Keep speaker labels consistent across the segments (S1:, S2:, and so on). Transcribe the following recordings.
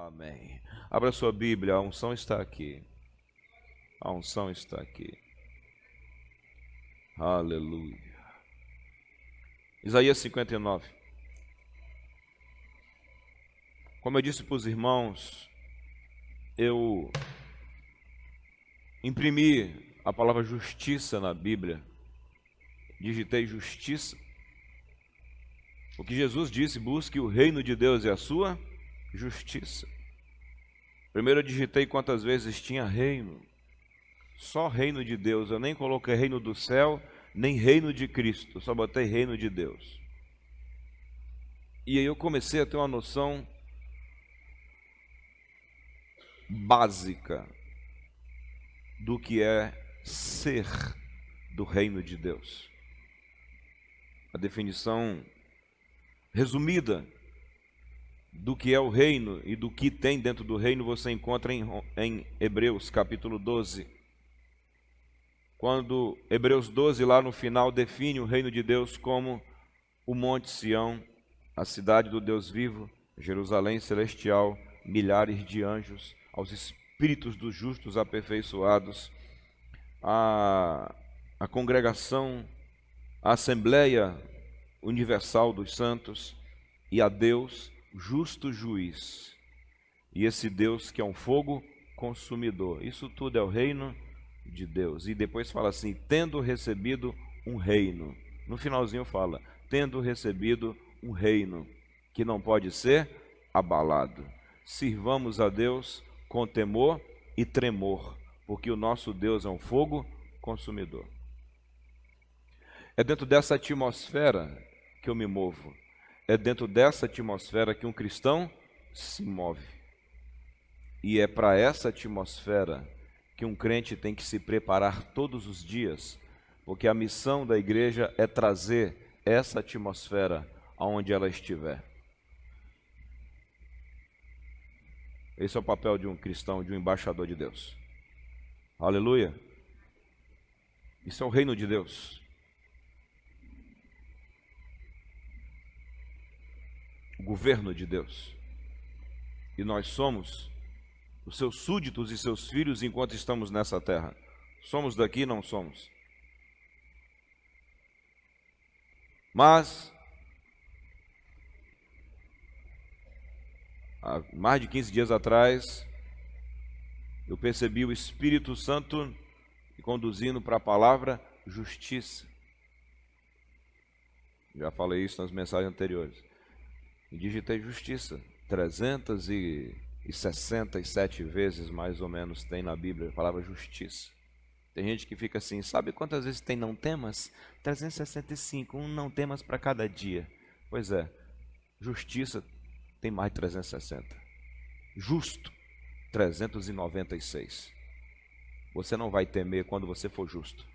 S1: Amém. Abra sua Bíblia, a unção está aqui. A unção está aqui. Aleluia. Isaías 59. Como eu disse para os irmãos, eu imprimi a palavra justiça na Bíblia. Digitei justiça. O que Jesus disse, busque o reino de Deus e a sua justiça. Primeiro eu digitei quantas vezes tinha reino. Só reino de Deus. Eu nem coloquei reino do céu, nem reino de Cristo. Eu só botei reino de Deus. E aí eu comecei a ter uma noção básica do que é ser do reino de Deus. A definição resumida do que é o reino e do que tem dentro do reino você encontra em Hebreus capítulo 12. Quando Hebreus 12 lá no final define o reino de Deus como o Monte Sião, a cidade do Deus vivo, Jerusalém celestial, milhares de anjos, aos espíritos dos justos aperfeiçoados, a congregação, a Assembleia Universal dos Santos e a Deus, justo juiz. E esse Deus que é um fogo consumidor. Isso tudo é o reino de Deus. E depois fala assim, tendo recebido um reino. No finalzinho fala, tendo recebido um reino que não pode ser abalado. Sirvamos a Deus com temor e tremor, porque o nosso Deus é um fogo consumidor. É dentro dessa atmosfera que eu me movo. É dentro dessa atmosfera que um cristão se move. E é para essa atmosfera que um crente tem que se preparar todos os dias, porque a missão da igreja é trazer essa atmosfera aonde ela estiver. Esse é o papel de um cristão, de um embaixador de Deus. Aleluia. Isso é o reino de Deus. O governo de Deus. E nós somos os seus súditos e seus filhos enquanto estamos nessa terra. Somos daqui? Não somos. Mas há mais de 15 dias atrás, eu percebi o Espírito Santo me conduzindo para a palavra justiça. Já falei isso nas mensagens anteriores. E digitei justiça. 367 vezes, mais ou menos, tem na Bíblia a palavra justiça. Tem gente que fica assim, sabe quantas vezes tem não temas? 365, um não temas para cada dia. Pois é, justiça tem mais de 360. Justo, 396. Você não vai temer quando você for justo.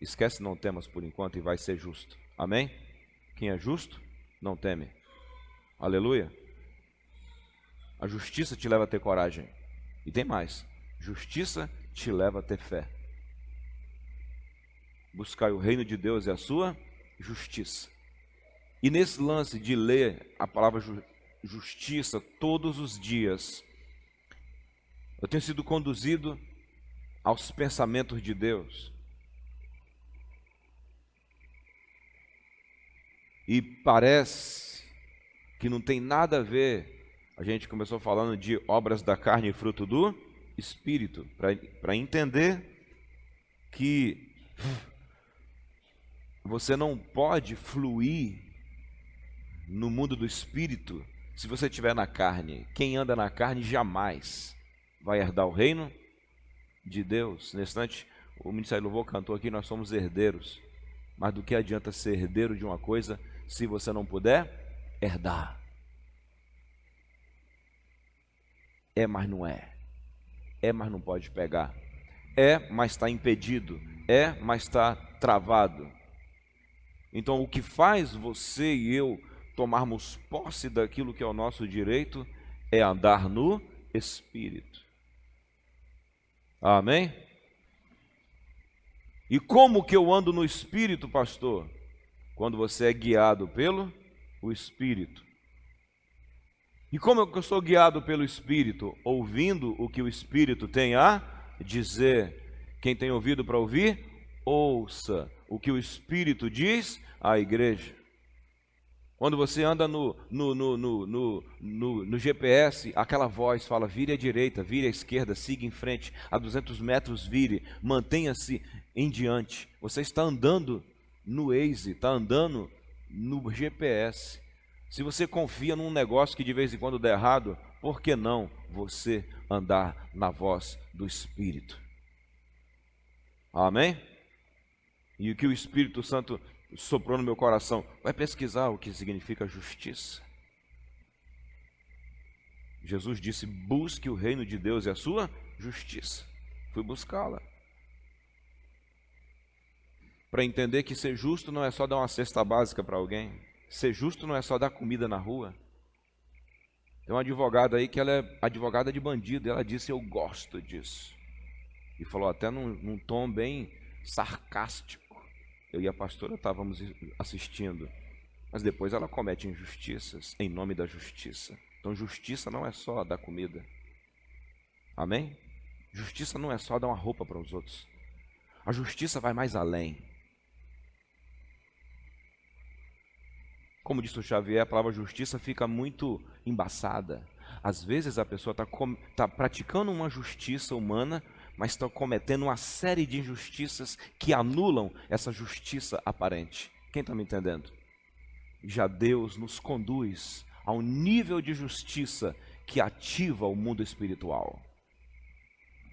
S1: Esquece não temas por enquanto e vai ser justo. Amém? Quem é justo, não teme. Aleluia. A justiça te leva a ter coragem. E tem mais. Justiça te leva a ter fé. Buscai o reino de Deus e a sua justiça. E nesse lance de ler a palavra justiça todos os dias, eu tenho sido conduzido aos pensamentos de Deus. E parece que não tem nada a ver. A gente começou falando de obras da carne e fruto do Espírito, para entender que você não pode fluir no mundo do Espírito se você estiver na carne. Quem anda na carne jamais vai herdar o reino de Deus. Nesse instante, o Ministério Louvor cantou aqui, nós somos herdeiros. Mas do que adianta ser herdeiro de uma coisa se você não puder herdar? É, mas não é. É, mas não pode pegar. É, mas está impedido. É, mas está travado. Então, o que faz você e eu tomarmos posse daquilo que é o nosso direito é andar no Espírito. Amém? E como que eu ando no Espírito, pastor? Quando você é guiado pelo o Espírito. E como é que eu sou guiado pelo Espírito? Ouvindo o que o Espírito tem a dizer. Quem tem ouvido para ouvir, ouça o que o Espírito diz à igreja. Quando você anda no GPS, aquela voz fala, vire à direita, vire à esquerda, siga em frente, a 200 metros vire, mantenha-se em diante. Você está andando no Waze, está andando no GPS. Se você confia num negócio que de vez em quando dá errado, por que não você andar na voz do Espírito? Amém? E o que o Espírito Santo soprou no meu coração, vai pesquisar o que significa justiça. Jesus disse, busque o reino de Deus e a sua justiça. Fui buscá-la. Para entender que ser justo não é só dar uma cesta básica para alguém. Ser justo não é só dar comida na rua. Tem uma advogada aí que ela é advogada de bandido, e ela disse, eu gosto disso. E falou até num tom bem sarcástico. Eu e a pastora estávamos assistindo, mas depois ela comete injustiças em nome da justiça. Então justiça não é só dar comida. Amém? Justiça não é só dar uma roupa para os outros. A justiça vai mais além. Como disse o Xavier, a palavra justiça fica muito embaçada. Às vezes a pessoa está praticando uma justiça humana, mas estão cometendo uma série de injustiças que anulam essa justiça aparente. Quem está me entendendo? Já Deus nos conduz a um nível de justiça que ativa o mundo espiritual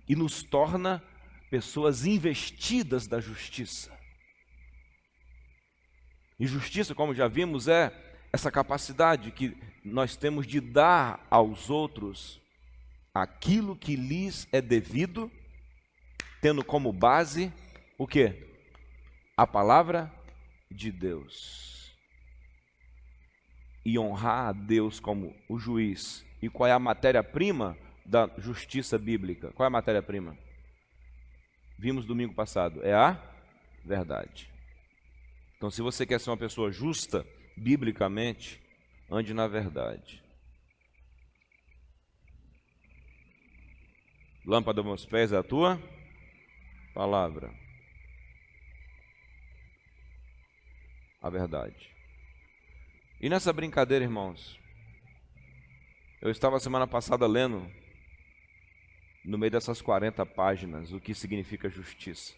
S1: e nos torna pessoas investidas da justiça. E justiça, como já vimos, é essa capacidade que nós temos de dar aos outros aquilo que lhes é devido, tendo como base o quê? A palavra de Deus. E honrar a Deus como o juiz. E qual é a matéria-prima da justiça bíblica? Qual é a matéria-prima? Vimos domingo passado, é a verdade. Então, se você quer ser uma pessoa justa, biblicamente, ande na verdade. Lâmpada aos meus pés é a tua palavra. A verdade. E nessa brincadeira, irmãos, eu estava semana passada lendo, no meio dessas 40 páginas, o que significa justiça.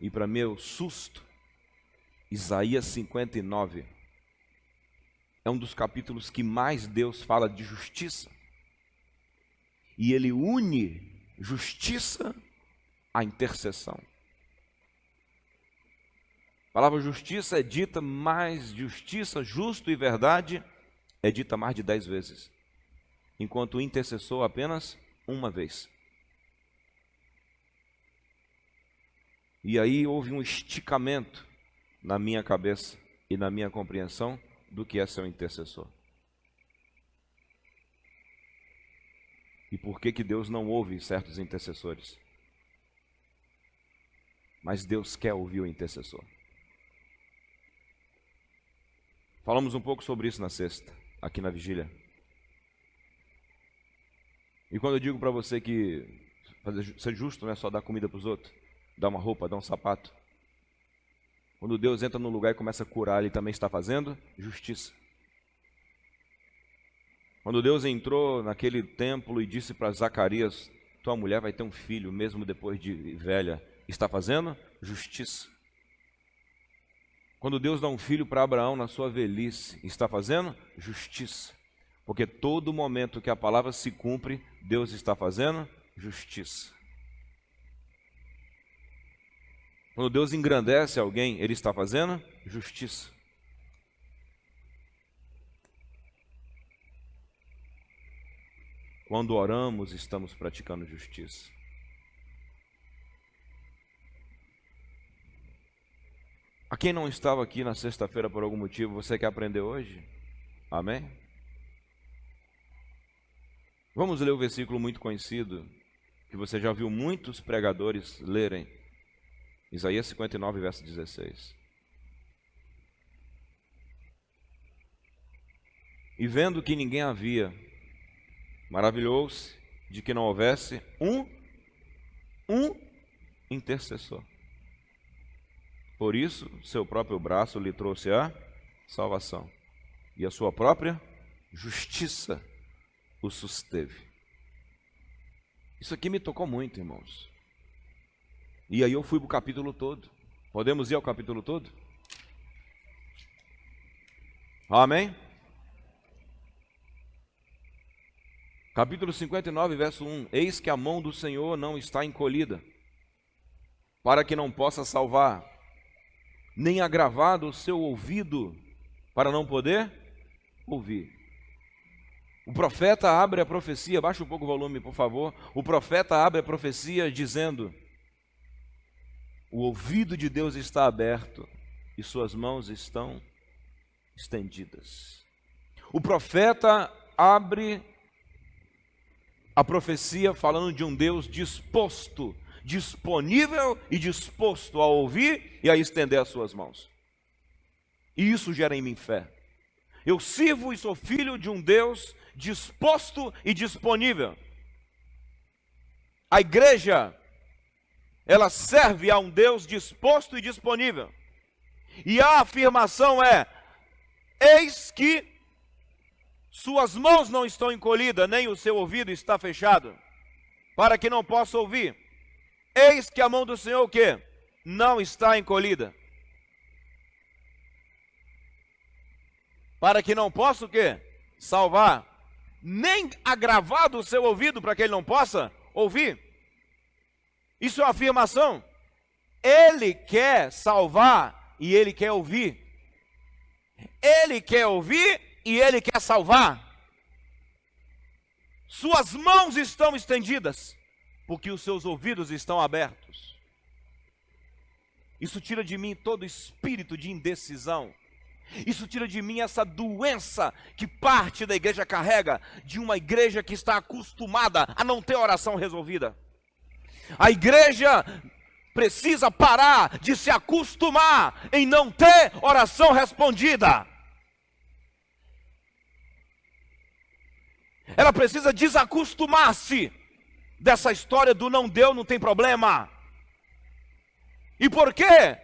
S1: E para meu susto, Isaías 59 é um dos capítulos que mais Deus fala de justiça. E ele une justiça à intercessão. A palavra justiça é dita mais, justiça, justo e verdade é dita mais de 10 vezes, enquanto o intercessor apenas uma vez. E aí houve um esticamento na minha cabeça e na minha compreensão do que é ser um intercessor. E por que Deus não ouve certos intercessores? Mas Deus quer ouvir o intercessor. Falamos um pouco sobre isso na sexta, aqui na vigília. E quando eu digo para você que ser justo não é só dar comida para os outros, dar uma roupa, dar um sapato. Quando Deus entra no lugar e começa a curar, Ele também está fazendo justiça. Quando Deus entrou naquele templo e disse para Zacarias, tua mulher vai ter um filho, mesmo depois de velha, está fazendo justiça. Quando Deus dá um filho para Abraão na sua velhice, está fazendo justiça. Porque todo momento que a palavra se cumpre, Deus está fazendo justiça. Quando Deus engrandece alguém, Ele está fazendo justiça. Quando oramos, estamos praticando justiça. A quem não estava aqui na sexta-feira por algum motivo, você quer aprender hoje? Amém? Vamos ler o versículo muito conhecido, que você já viu muitos pregadores lerem. Isaías 59, verso 16. E vendo que ninguém havia, maravilhou-se de que não houvesse um intercessor. Por isso, seu próprio braço lhe trouxe a salvação, e a sua própria justiça o susteve. Isso aqui me tocou muito, irmãos. E aí eu fui para o capítulo todo. Podemos ir ao capítulo todo? Amém? Capítulo 59, verso 1. Eis que a mão do Senhor não está encolhida, para que não possa salvar, nem agravado o seu ouvido, para não poder ouvir. O profeta abre a profecia, baixa um pouco o volume, por favor. O profeta abre a profecia dizendo: o ouvido de Deus está aberto e suas mãos estão estendidas. O profeta abre a profecia falando de um Deus disposto, disponível e disposto a ouvir e a estender as suas mãos. E isso gera em mim fé. Eu sirvo e sou filho de um Deus disposto e disponível. A igreja, ela serve a um Deus disposto e disponível. E a afirmação é: eis que suas mãos não estão encolhidas, nem o seu ouvido está fechado, para que não possa ouvir. Eis que a mão do Senhor o quê? Não está encolhida, para que não possa o quê? Salvar, nem agravado o seu ouvido para que ele não possa ouvir. Isso é uma afirmação. Ele quer salvar e ele quer ouvir. Ele quer ouvir e ele quer salvar. Suas mãos estão estendidas, porque os seus ouvidos estão abertos. Isso tira de mim todo espírito de indecisão. Isso tira de mim essa doença que parte da igreja carrega, de uma igreja que está acostumada a não ter oração resolvida. A igreja precisa parar de se acostumar em não ter oração respondida. Ela precisa desacostumar-se dessa história do não deu, não tem problema. E por quê?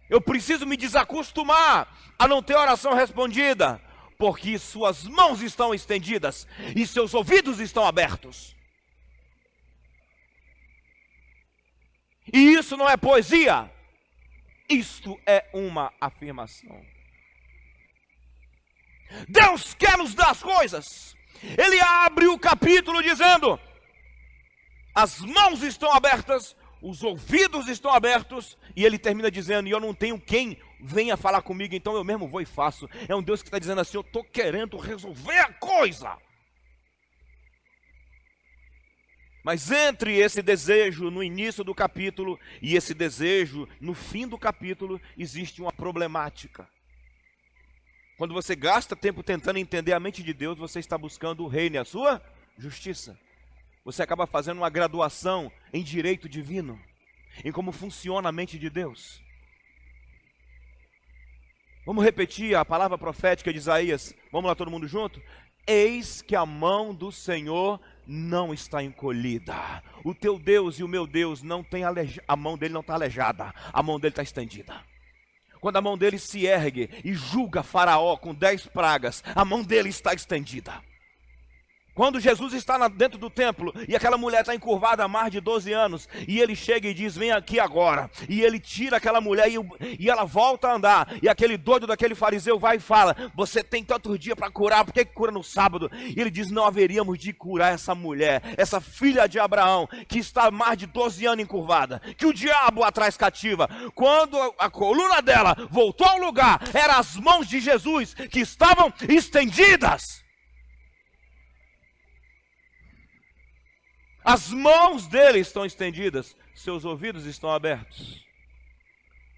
S1: Eu preciso me desacostumar a não ter oração respondida, porque suas mãos estão estendidas e seus ouvidos estão abertos. E isso não é poesia, isto é uma afirmação. Deus quer nos dar as coisas. Ele abre o capítulo dizendo: as mãos estão abertas, os ouvidos estão abertos, e ele termina dizendo: e eu não tenho quem venha falar comigo, então eu mesmo vou e faço. É um Deus que está dizendo assim: eu estou querendo resolver a coisa. Mas entre esse desejo no início do capítulo e esse desejo no fim do capítulo, existe uma problemática. Quando você gasta tempo tentando entender a mente de Deus, você está buscando o reino e a sua justiça. Você acaba fazendo uma graduação em direito divino, em como funciona a mente de Deus. Vamos repetir a palavra profética de Isaías. Vamos lá, todo mundo junto? Eis que a mão do Senhor não está encolhida. O teu Deus e o meu Deus não tem a mão dele não está aleijada, a mão dele está estendida. Quando a mão dele se ergue e julga Faraó com 10 pragas, a mão dele está estendida. Quando Jesus está dentro do templo e aquela mulher está encurvada há mais de 12 anos, e ele chega e diz: vem aqui agora, e ele tira aquela mulher e ela volta a andar, e aquele doido daquele fariseu vai e fala: você tem tantos dias para curar, por que cura no sábado? E ele diz: não haveríamos de curar essa mulher, essa filha de Abraão, que está há mais de 12 anos encurvada, que o diabo a traz cativa. Quando a coluna dela voltou ao lugar, eram as mãos de Jesus que estavam estendidas. As mãos dele estão estendidas, seus ouvidos estão abertos.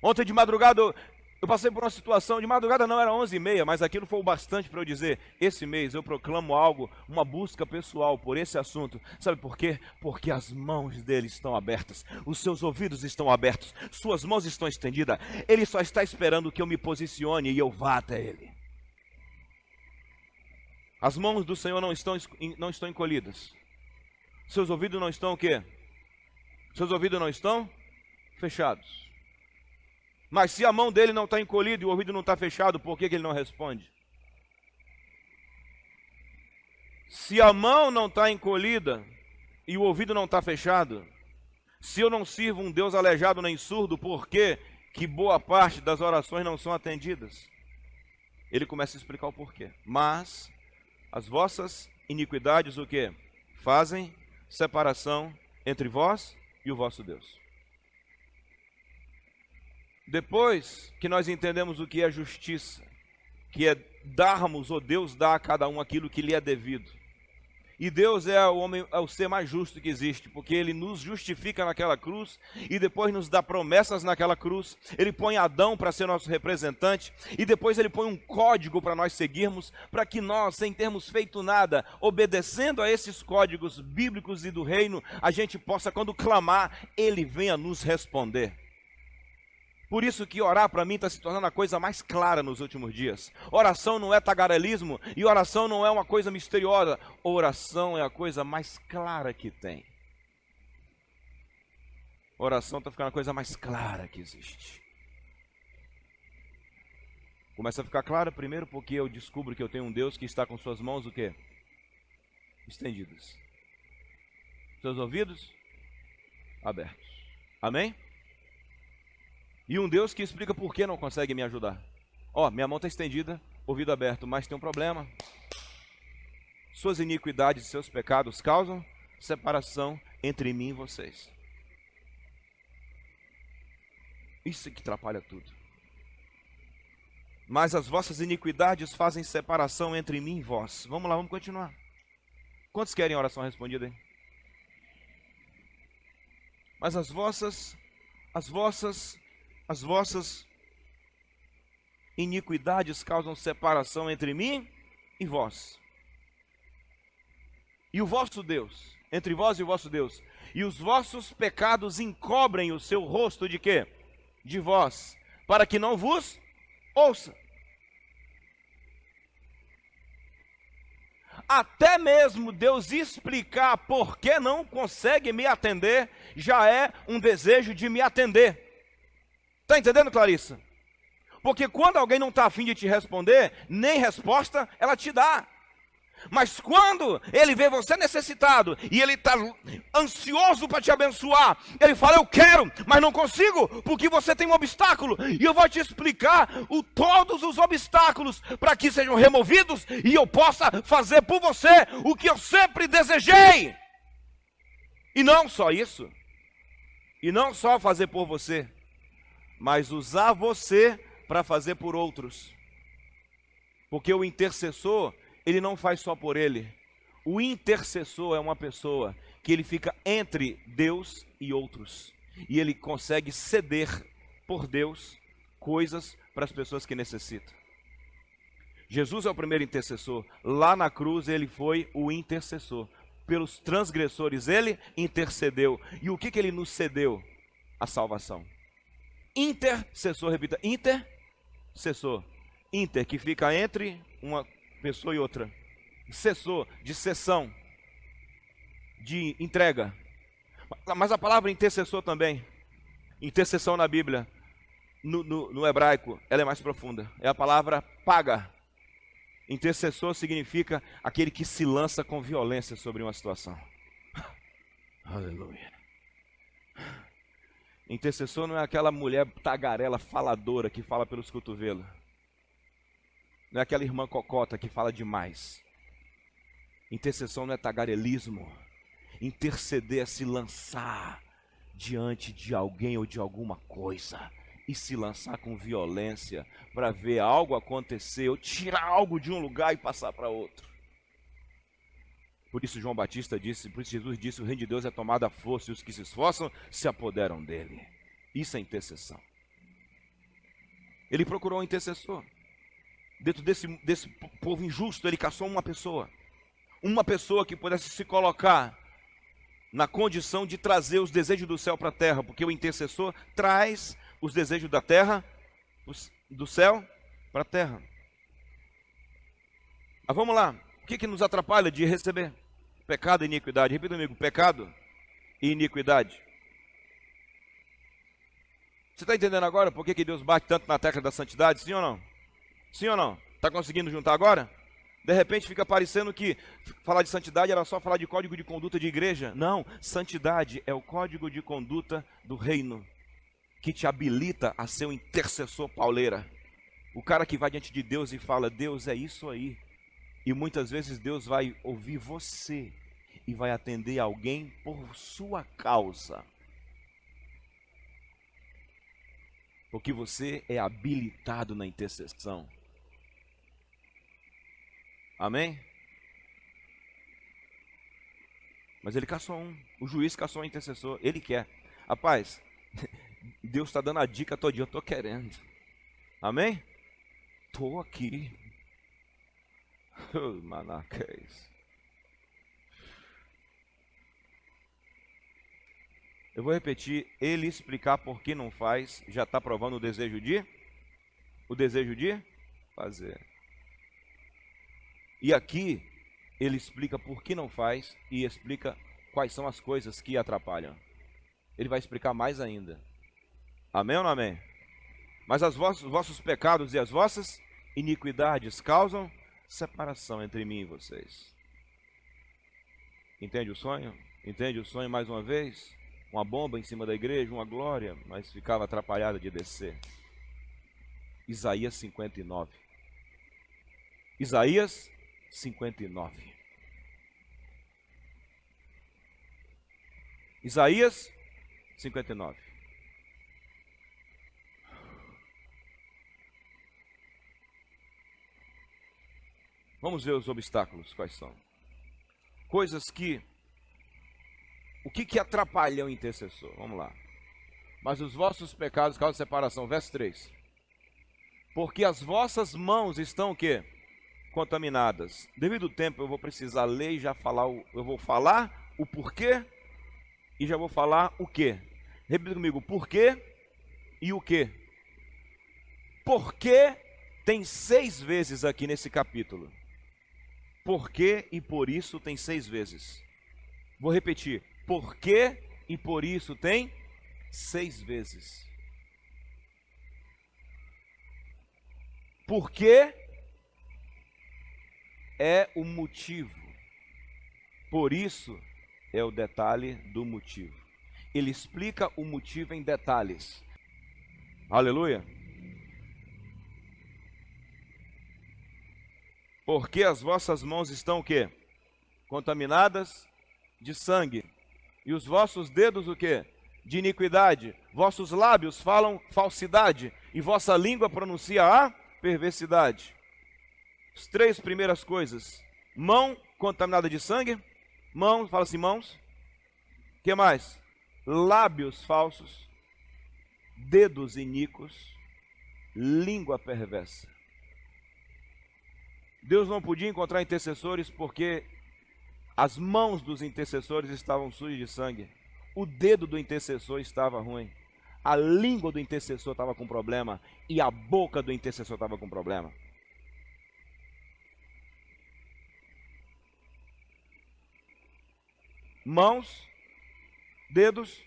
S1: Ontem de madrugada eu passei por uma situação, de madrugada não, era 11h30, mas aquilo foi o bastante para eu dizer: esse mês eu proclamo algo, uma busca pessoal por esse assunto. Sabe por quê? Porque as mãos dele estão abertas, os seus ouvidos estão abertos, suas mãos estão estendidas. Ele só está esperando que eu me posicione e eu vá até ele. As mãos do Senhor não estão encolhidas. Seus ouvidos não estão o quê? Seus ouvidos não estão fechados. Mas se a mão dele não está encolhida e o ouvido não está fechado, por que ele não responde? Se a mão não está encolhida e o ouvido não está fechado, se eu não sirvo um Deus aleijado nem surdo, por que boa parte das orações não são atendidas? Ele começa a explicar o porquê. Mas as vossas iniquidades o quê? Fazem separação entre vós e o vosso Deus. Depois que nós entendemos o que é justiça, que é darmos, ou Deus dá a cada um aquilo que lhe é devido. E Deus é o ser mais justo que existe, porque Ele nos justifica naquela cruz, e depois nos dá promessas naquela cruz. Ele põe Adão para ser nosso representante, e depois Ele põe um código para nós seguirmos, para que nós, sem termos feito nada, obedecendo a esses códigos bíblicos e do reino, a gente possa, quando clamar, Ele venha nos responder. Por isso que orar para mim está se tornando a coisa mais clara nos últimos dias. Oração não é tagarelismo e oração não é uma coisa misteriosa. Oração é a coisa mais clara que tem. Oração está ficando a coisa mais clara que existe. Começa a ficar clara primeiro porque eu descubro que eu tenho um Deus que está com suas mãos o quê? Estendidas. Seus ouvidos abertos. Amém? E um Deus que explica por que não consegue me ajudar. Minha mão está estendida, ouvido aberto, mas tem um problema. Suas iniquidades e seus pecados causam separação entre mim e vocês. Isso que atrapalha tudo. Mas as vossas iniquidades fazem separação entre mim e vós. Vamos lá, vamos continuar. Quantos querem oração respondida aí? Mas as vossas iniquidades causam separação entre mim e vós. E o vosso Deus, entre vós e o vosso Deus. E os vossos pecados encobrem o seu rosto de quê? De vós, para que não vos ouça. Até mesmo Deus explicar por que não consegue me atender, já é um desejo de me atender. Está entendendo, Clarissa? Porque quando alguém não está afim de te responder, nem resposta ela te dá. Mas quando ele vê você necessitado e ele está ansioso para te abençoar, ele fala, eu quero, mas não consigo, porque você tem um obstáculo. E eu vou te explicar todos os obstáculos para que sejam removidos e eu possa fazer por você o que eu sempre desejei. E não só isso, e não só fazer por você, mas usar você para fazer por outros. Porque o intercessor, ele não faz só por ele. O intercessor é uma pessoa que ele fica entre Deus e outros. E ele consegue ceder por Deus coisas para as pessoas que necessitam. Jesus é o primeiro intercessor. Lá na cruz ele foi o intercessor. Pelos transgressores ele intercedeu. E o que ele nos cedeu? A salvação. Intercessor, repita, intercessor. Inter, que fica entre uma pessoa e outra. Cessor, de cessão, de entrega. Mas a palavra intercessor também, intercessão na Bíblia, no hebraico, ela é mais profunda. É a palavra paga. Intercessor significa aquele que se lança com violência sobre uma situação. Aleluia. Intercessor não é aquela mulher tagarela, faladora, que fala pelos cotovelos. Não é aquela irmã cocota que fala demais. Intercessão não é tagarelismo. Interceder é se lançar diante de alguém ou de alguma coisa. E se lançar com violência para ver algo acontecer, ou tirar algo de um lugar e passar para outro. Por isso João Batista disse, por isso Jesus disse, o reino de Deus é tomado à força e os que se esforçam se apoderam dele. Isso é intercessão. Ele procurou um intercessor. Dentro desse povo injusto, ele caçou uma pessoa que pudesse se colocar na condição de trazer os desejos do céu para a terra, porque o intercessor traz os desejos da terra, do céu para a terra. Mas vamos lá, que nos atrapalha de receber? Pecado e iniquidade. Repita comigo, pecado e iniquidade. Você está entendendo agora por que Deus bate tanto na tecla da santidade? Sim ou não? Sim ou não? Está conseguindo juntar agora? De repente fica parecendo que falar de santidade era só falar de código de conduta de igreja. Não, santidade é o código de conduta do reino, que te habilita a ser um intercessor pauleira. O cara que vai diante de Deus e fala, Deus, é isso aí. E muitas vezes Deus vai ouvir você e vai atender alguém por sua causa. Porque você é habilitado na intercessão. Amém? Mas ele caçou um. O juiz caçou um intercessor. Ele quer. Rapaz, Deus está dando a dica todo dia. Eu estou querendo. Amém? Estou aqui. Manacés. Eu vou repetir. Ele explicar por que não faz. Já está provando o desejo de? O desejo de fazer. E aqui, ele explica por que não faz e explica quais são as coisas que atrapalham. Ele vai explicar mais ainda. Amém ou não amém? Mas os vossos pecados e as vossas iniquidades causam separação entre mim e vocês. Entende o sonho? Entende o sonho mais uma vez? Uma bomba em cima da igreja, uma glória, mas ficava atrapalhada de descer. Isaías 59. Isaías 59. Isaías 59. Vamos ver os obstáculos, quais são. Coisas que... O que atrapalha o intercessor? Vamos lá. Mas os vossos pecados causam separação. Verso 3. Porque as vossas mãos estão o quê? Contaminadas. Devido ao tempo eu vou precisar ler e já falar, eu vou falar o porquê e já vou falar o quê. Repita comigo, porquê e o quê. Porquê tem 6 vezes aqui nesse capítulo. Porquê e por isso tem 6 vezes. Vou repetir, porquê e por isso tem 6 vezes. Porquê é o motivo. Por isso é o detalhe do motivo. Ele explica o motivo em detalhes. Aleluia. Porque as vossas mãos estão o quê? Contaminadas de sangue. E os vossos dedos o quê? De iniquidade. Vossos lábios falam falsidade. E vossa língua pronuncia a perversidade. As 3 primeiras coisas. Mão contaminada de sangue. Mão, fala assim, mãos. O que mais? Lábios falsos. Dedos iníquos. Língua perversa. Deus não podia encontrar intercessores porque as mãos dos intercessores estavam sujas de sangue. O dedo do intercessor estava ruim. A língua do intercessor estava com problema. E a boca do intercessor estava com problema. Mãos, dedos,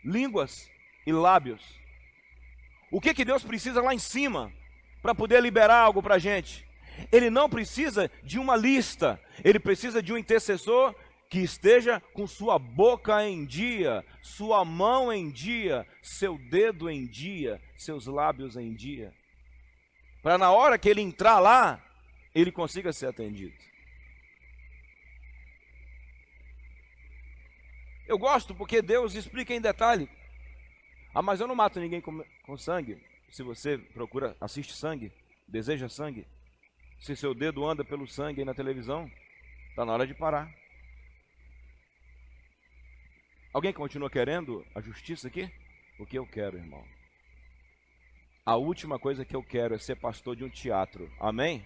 S1: línguas e lábios. O que Deus precisa lá em cima para poder liberar algo para a gente? Ele não precisa de uma lista, ele precisa de um intercessor que esteja com sua boca em dia, sua mão em dia, seu dedo em dia, seus lábios em dia. Para na hora que ele entrar lá, ele consiga ser atendido. Eu gosto porque Deus explica em detalhe. Ah, mas eu não mato ninguém com sangue. Se você procura, assiste sangue, deseja sangue. Se seu dedo anda pelo sangue aí na televisão, está na hora de parar. Alguém continua querendo a justiça aqui? O que eu quero, irmão? A última coisa que eu quero é ser pastor de um teatro. Amém?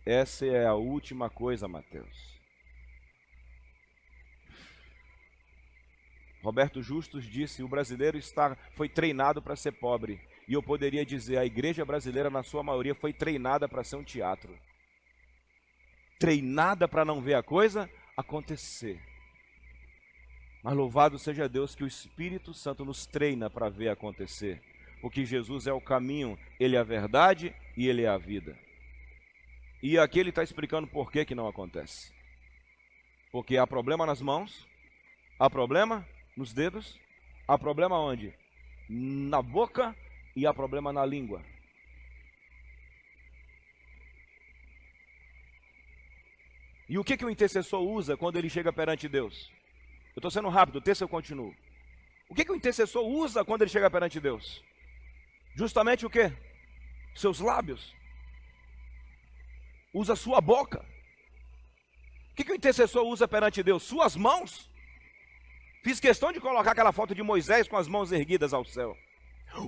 S1: Essa é a última coisa, Mateus. Roberto Justus disse, o brasileiro foi treinado para ser pobre. E eu poderia dizer, a igreja brasileira, na sua maioria, foi treinada para ser um teatro. treinada para não ver a coisa acontecer. Mas louvado seja Deus que o Espírito Santo nos treina para ver acontecer. Porque Jesus é o caminho, Ele é a verdade e Ele é a vida. E aqui ele está explicando por que não acontece. Porque há problema nas mãos, há problema nos dedos, há problema onde? Na boca e há problema na língua. E o que o intercessor usa quando ele chega perante Deus? Eu estou sendo rápido, o texto eu continuo. O que o intercessor usa quando ele chega perante Deus? Justamente o quê? Seus lábios. Usa sua boca. O que o intercessor usa perante Deus? Suas mãos. Fiz questão de colocar aquela foto de Moisés com as mãos erguidas ao céu.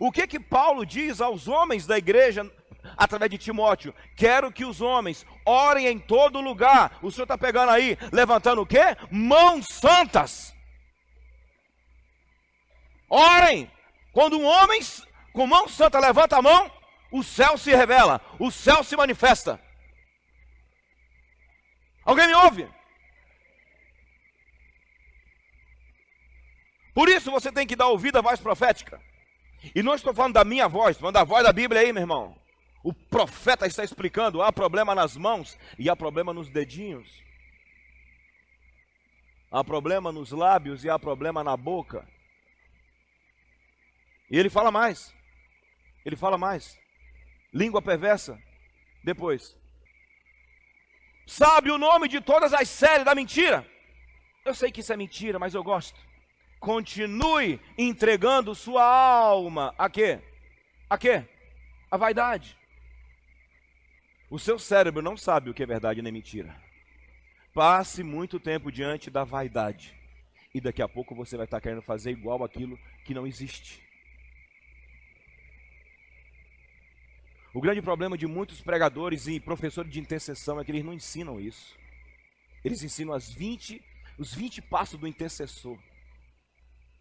S1: O que Paulo diz aos homens da igreja através de Timóteo? Quero que os homens orem em todo lugar. O senhor está pegando aí, levantando o quê? Mãos santas. Orem. Quando um homem com mão santa levanta a mão, o céu se revela, o céu se manifesta. Alguém me ouve? Por isso você tem que dar ouvido à voz profética. E não estou falando da minha voz, estou falando da voz da Bíblia aí, meu irmão. O profeta está explicando, há problema nas mãos e há problema nos dedinhos. Há problema nos lábios e há problema na boca. E ele fala mais. Ele fala mais. Língua perversa. Depois. Sabe o nome de todas as séries da mentira? Eu sei que isso é mentira, mas eu gosto. Continue entregando sua alma. A quê? A quê? A vaidade. O seu cérebro não sabe o que é verdade nem mentira. Passe muito tempo diante da vaidade. E daqui a pouco você vai estar querendo fazer igual aquilo que não existe. O grande problema de muitos pregadores e professores de intercessão é que eles não ensinam isso. Eles ensinam os 20 passos do intercessor.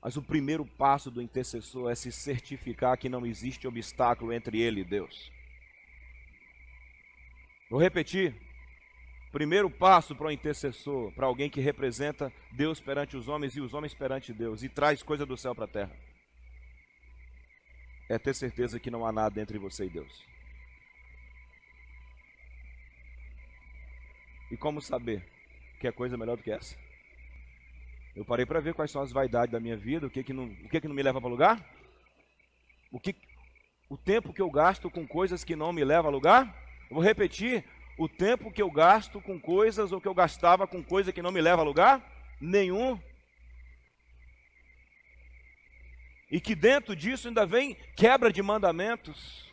S1: Mas o primeiro passo do intercessor é se certificar que não existe obstáculo entre ele e Deus. Vou repetir. Primeiro passo para o intercessor, para alguém que representa Deus perante os homens e os homens perante Deus e traz coisa do céu para a terra, é ter certeza que não há nada entre você e Deus. E como saber que é coisa melhor do que essa? Eu parei para ver quais são as vaidades da minha vida, o que não me leva para lugar? O tempo que eu gasto com coisas que não me levam a lugar? Eu vou repetir, o tempo que eu gasto com coisas ou que eu gastava com coisa que não me leva a lugar? Nenhum. E que dentro disso ainda vem quebra de mandamentos.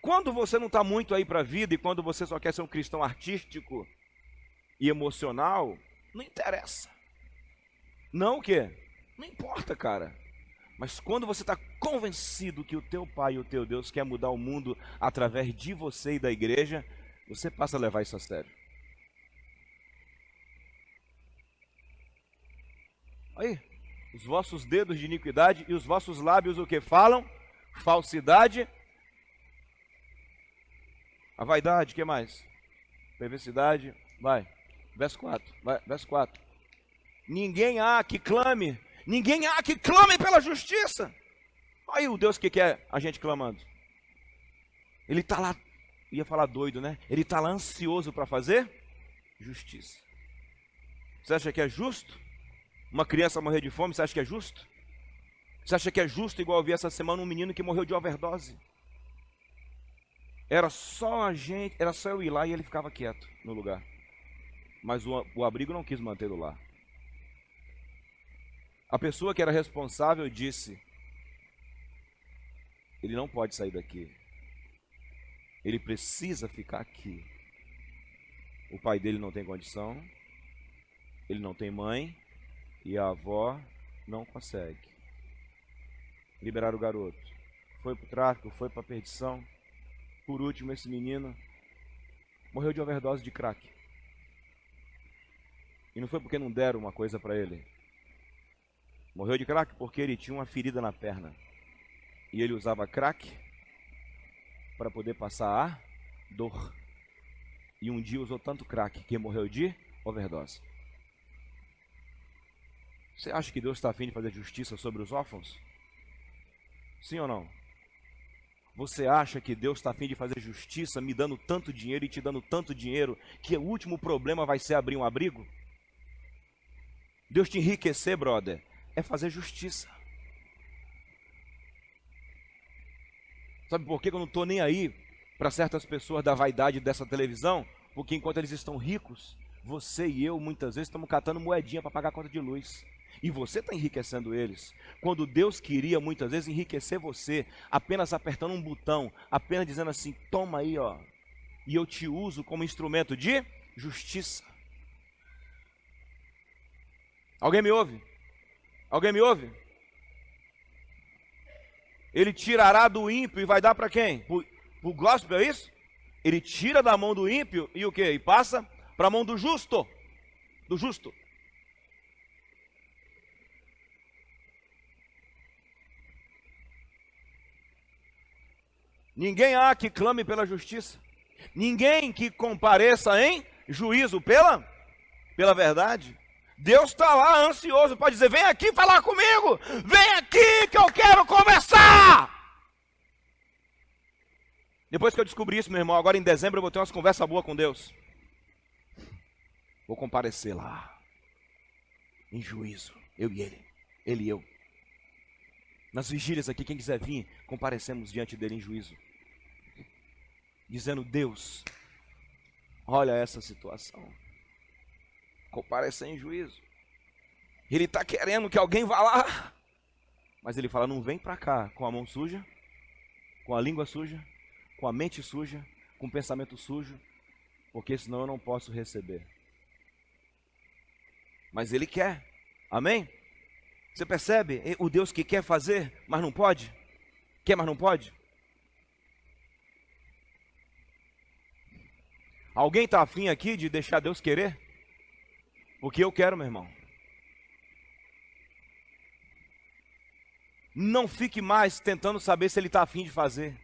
S1: Quando você não está muito aí para a vida e quando você só quer ser um cristão artístico e emocional, não interessa. Não o quê? Não importa, cara. Mas quando você está convencido que o teu Pai e o teu Deus quer mudar o mundo através de você e da igreja, você passa a levar isso a sério. Aí, os vossos dedos de iniquidade e os vossos lábios o que falam? Falsidade. A vaidade, o que mais? Perversidade, vai. Verso 4, vai, verso 4. Ninguém há que clame pela justiça. Aí o Deus que quer a gente clamando. Ele está lá, ia falar doido, né? Ele está lá ansioso para fazer justiça. Você acha que é justo? Uma criança morrer de fome, você acha que é justo? Você acha que é justo, igual eu vi essa semana, um menino que morreu de overdose? Era só eu ir lá e ele ficava quieto no lugar. Mas o abrigo não quis mantê-lo lá. A pessoa que era responsável disse: ele não pode sair daqui. Ele precisa ficar aqui. O pai dele não tem condição, ele não tem mãe e a avó não consegue. Liberaram o garoto. Foi para o tráfico, foi para a perdição. Por último, esse menino morreu de overdose de crack. E não foi porque não deram uma coisa para ele. Morreu de crack porque ele tinha uma ferida na perna. E ele usava crack para poder passar a dor. e um dia usou tanto crack que morreu de overdose. Você acha que Deus está a fim de fazer justiça sobre os órfãos? Sim ou não? Você acha que Deus está a fim de fazer justiça me dando tanto dinheiro e te dando tanto dinheiro que o último problema vai ser abrir um abrigo? Deus te enriquecer, brother, é fazer justiça. Sabe por que eu não estou nem aí para certas pessoas da vaidade dessa televisão? Porque enquanto eles estão ricos, você e eu muitas vezes estamos catando moedinha para pagar a conta de luz. E você está enriquecendo eles. Quando Deus queria muitas vezes enriquecer você, apenas apertando um botão, apenas dizendo assim, toma aí, ó, e eu te uso como instrumento de justiça. Alguém me ouve? Alguém me ouve? Ele tirará do ímpio e vai dar para quem? Pro gospel, é isso? Ele tira da mão do ímpio e o quê? E passa para a mão do justo. Do justo. Ninguém há que clame pela justiça. Ninguém que compareça em juízo pela verdade. Deus está lá ansioso, pode dizer, vem aqui falar comigo. Vem aqui que eu quero conversar. Depois que eu descobri isso, meu irmão, agora em dezembro eu vou ter umas conversas boas com Deus. Vou comparecer lá. Em juízo. Eu e ele e eu. Nas vigílias aqui, quem quiser vir, comparecemos diante dele em juízo. Dizendo, Deus, olha essa situação. Comparecer em juízo. Ele está querendo que alguém vá lá. Mas ele fala, não vem para cá com a mão suja, com a língua suja, com a mente suja, com o pensamento sujo, porque senão eu não posso receber. Mas ele quer. Amém? Você percebe? O Deus que quer fazer, mas não pode? Quer, mas não pode? Alguém está afim aqui de deixar Deus querer? Porque eu quero, meu irmão. Não fique mais tentando saber se ele está afim de fazer.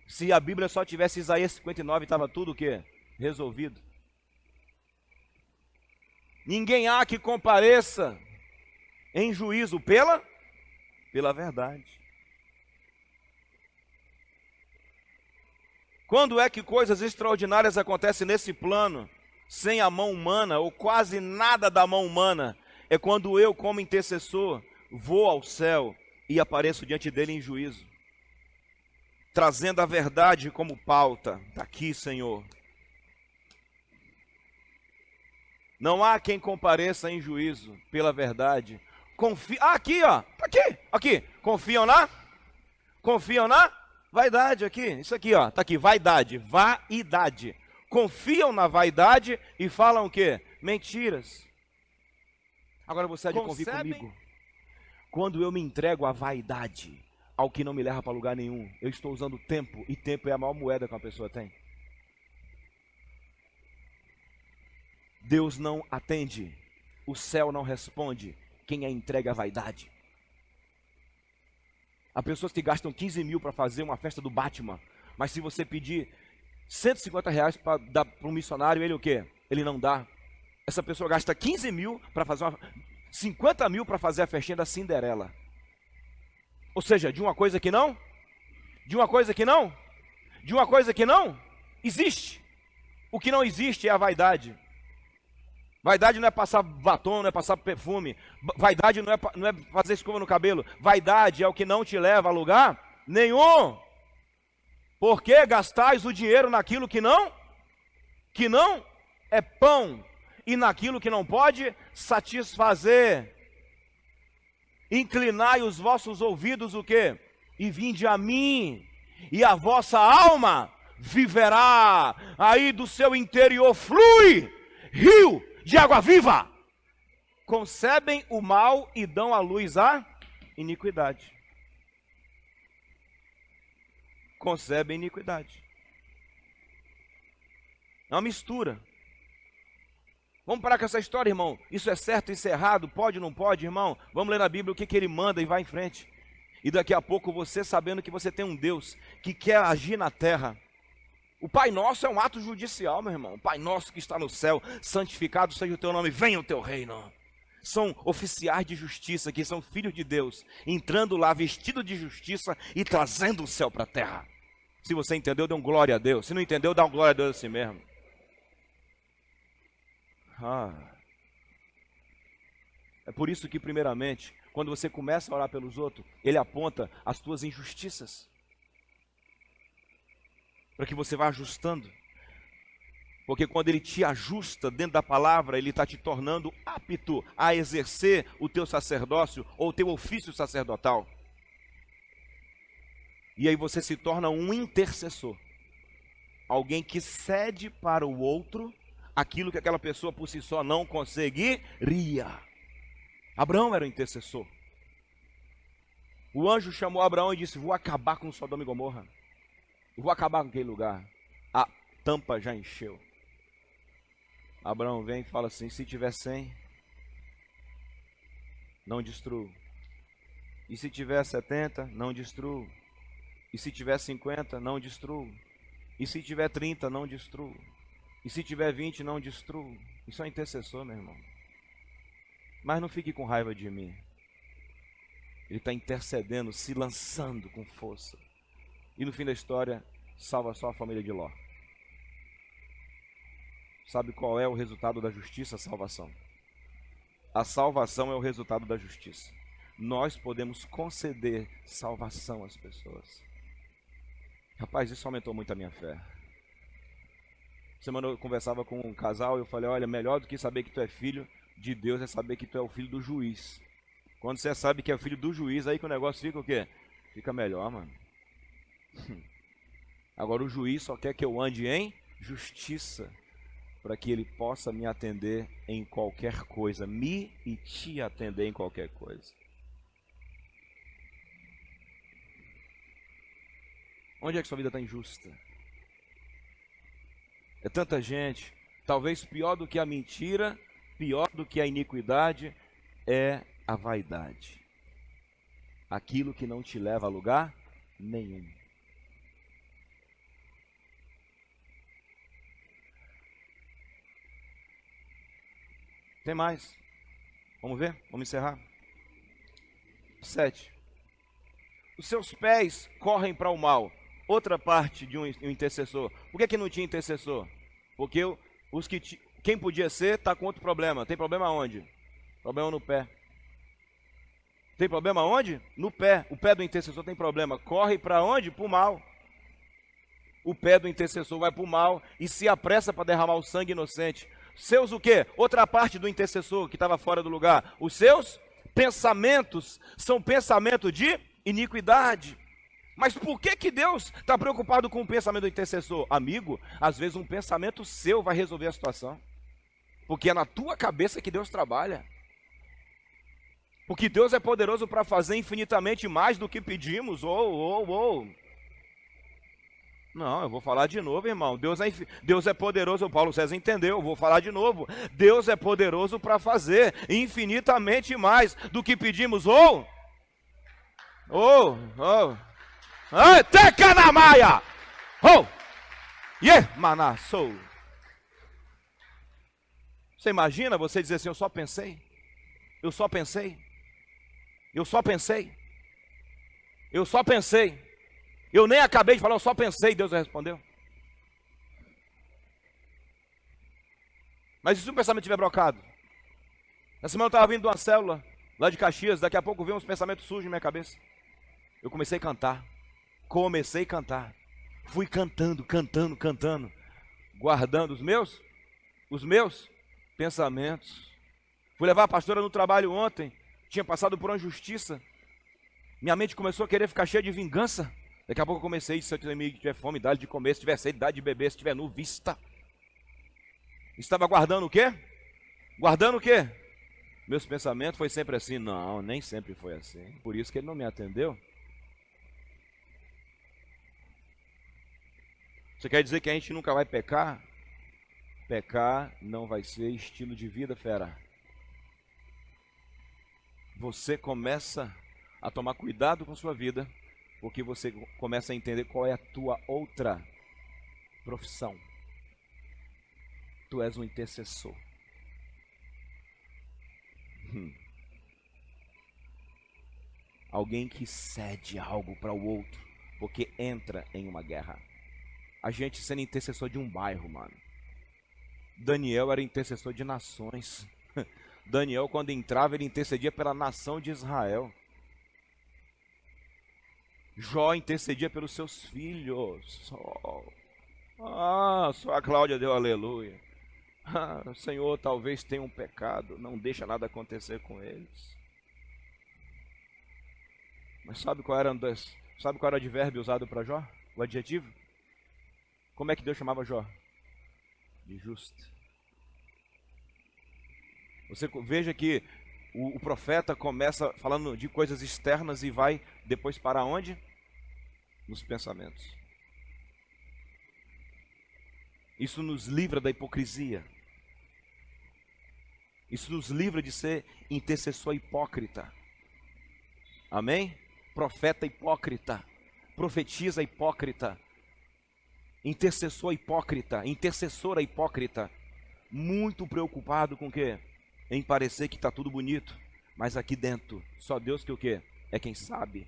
S1: Se a Bíblia só tivesse Isaías 59, estava tudo o quê? Resolvido. Ninguém há que compareça em juízo pela verdade. Quando é que coisas extraordinárias acontecem nesse plano, sem a mão humana, ou quase nada da mão humana? É quando eu, como intercessor, vou ao céu e apareço diante dele em juízo, trazendo a verdade como pauta. Está aqui, Senhor. Não há quem compareça em juízo pela verdade. Aqui, ó, aqui. Confiam na vaidade aqui. Isso aqui, ó, tá aqui, vaidade. Confiam na vaidade e falam o quê? Mentiras. Agora você há de convir comigo. Quando eu me entrego à vaidade, ao que não me leva para lugar nenhum, eu estou usando tempo, e tempo é a maior moeda que uma pessoa tem. Deus não atende, o céu não responde quem é entregue à vaidade. Há pessoas que gastam 15 mil para fazer uma festa do Batman, mas se você pedir 150 reais para dar para um missionário, ele o quê? Ele não dá. Essa pessoa gasta 15 mil para fazer 50 mil para fazer a festinha da Cinderela. Ou seja, de uma coisa que não existe. O que não existe é a vaidade. Vaidade não é passar batom, não é passar perfume. Vaidade não é fazer escova no cabelo. Vaidade é o que não te leva a lugar nenhum. Por que gastais o dinheiro naquilo que não é pão, e naquilo que não pode satisfazer? Inclinai os vossos ouvidos o quê? E vinde a mim, e a vossa alma viverá. Aí do seu interior flui rio de água viva. Concebem o mal e dão à luz a iniquidade. Concebem iniquidade. É uma mistura. Vamos parar com essa história, irmão. Isso é certo, isso é errado, pode ou não pode, irmão? Vamos ler na Bíblia o que ele manda e vai em frente. E daqui a pouco você, sabendo que você tem um Deus que quer agir na terra, O Pai Nosso é um ato judicial, meu irmão. Pai Nosso que está no céu, santificado seja o teu nome, venha o teu reino. São oficiais de justiça, que são filhos de Deus, entrando lá vestido de justiça e trazendo o céu para a terra. Se você entendeu, dê um glória a Deus. Se não entendeu, dá um glória a Deus assim mesmo. É por isso que, primeiramente, quando você começa a orar pelos outros, ele aponta as tuas injustiças, para que você vá ajustando. Porque quando ele te ajusta dentro da palavra, ele está te tornando apto a exercer o teu sacerdócio ou o teu ofício sacerdotal. E aí você se torna um intercessor. Alguém que cede para o outro aquilo que aquela pessoa por si só não conseguiria. Abraão era o intercessor. O anjo chamou Abraão e disse: vou acabar com Sodoma e Gomorra. Vou acabar com aquele lugar. A tampa já encheu. Abraão vem e fala assim: se tiver 100, não destruo. E se tiver 70, não destruo. E se tiver 50, não destruo. E se tiver 30, não destruo. E se tiver 20, não destruo. Isso é intercessor, meu irmão. Mas não fique com raiva de mim. Ele está intercedendo, se lançando com força. E no fim da história, salva só a família de Ló. Sabe qual é o resultado da justiça? A salvação. A salvação é o resultado da justiça. Nós podemos conceder salvação às pessoas. Rapaz, isso aumentou muito a minha fé. Semana eu conversava com um casal e eu falei: olha, melhor do que saber que tu é filho de Deus é saber que tu é o filho do juiz. Quando você sabe que é o filho do juiz, aí que o negócio fica o quê? Fica melhor, mano. Agora o juiz só quer que eu ande em justiça, para que ele possa me atender em qualquer coisa, me e te atender em qualquer coisa. Onde é que sua vida está injusta? É tanta gente. Talvez pior do que a mentira, pior do que a iniquidade, é a vaidade. Aquilo que não te leva a lugar nenhum. Tem mais? Vamos ver? Vamos encerrar? 7. Os seus pés correm para o mal. Outra parte de um intercessor. Por que não tinha intercessor? Porque quem podia ser está com outro problema. Tem problema onde? Problema no pé. Tem problema onde? No pé. O pé do intercessor tem problema. Corre para onde? Para o mal. O pé do intercessor vai para o mal e se apressa para derramar o sangue inocente. Seus o quê? Outra parte do intercessor que estava fora do lugar. Os seus pensamentos são pensamentos de iniquidade. Mas por que Deus está preocupado com o pensamento do intercessor? Amigo, às vezes um pensamento seu vai resolver a situação. Porque é na tua cabeça que Deus trabalha. Porque Deus é poderoso para fazer infinitamente mais do que pedimos. Não, eu vou falar de novo, irmão. Deus é poderoso. O Paulo César entendeu, eu vou falar de novo. Deus é poderoso para fazer infinitamente mais do que pedimos. Tecanamaia! Manassou. Você imagina você dizer assim: eu só pensei. Eu só pensei. Eu só pensei. Eu só pensei. Eu nem acabei de falar, eu só pensei, Deus respondeu. Mas e se o pensamento estiver brocado? Na semana eu estava vindo de uma célula, lá de Caxias, daqui a pouco veio uns pensamentos sujos na minha cabeça. Eu comecei a cantar. Fui cantando, guardando os meus pensamentos. Fui levar a pastora no trabalho ontem, tinha passado por uma injustiça. Minha mente começou a querer ficar cheia de vingança. Daqui a pouco eu comecei: se eu tiver fome, dá-lhe de comer, se tiver sede, dá de beber, se tiver nu, vista. Estava guardando o quê? Guardando o quê? Meus pensamentos foi sempre assim? Não, nem sempre foi assim. Por isso que ele não me atendeu. Você quer dizer que a gente nunca vai pecar? Pecar não vai ser estilo de vida, fera. Você começa a tomar cuidado com sua vida, porque você começa a entender qual é a tua outra
S2: Profissão. Tu és um intercessor. Alguém que cede algo para o outro, porque entra em uma guerra. A gente sendo intercessor de um bairro, mano. Daniel era intercessor de nações. Daniel, quando entrava, ele intercedia pela nação de Israel. Jó intercedia pelos seus filhos. Só a Cláudia deu aleluia. O Senhor talvez tenha um pecado, não deixa nada acontecer com eles. Mas sabe qual era o advérbio usado para Jó? O adjetivo? Como é que Deus chamava Jó? De justo. Você veja que o profeta começa falando de coisas externas e vai depois para onde? Nos pensamentos. Isso nos livra da hipocrisia. Isso nos livra de ser intercessor hipócrita. Amém? Profeta hipócrita. Profetiza hipócrita. Intercessor hipócrita. Intercessora hipócrita. Muito preocupado com o quê? Em parecer que está tudo bonito, mas aqui dentro, só Deus que o quê? É quem sabe.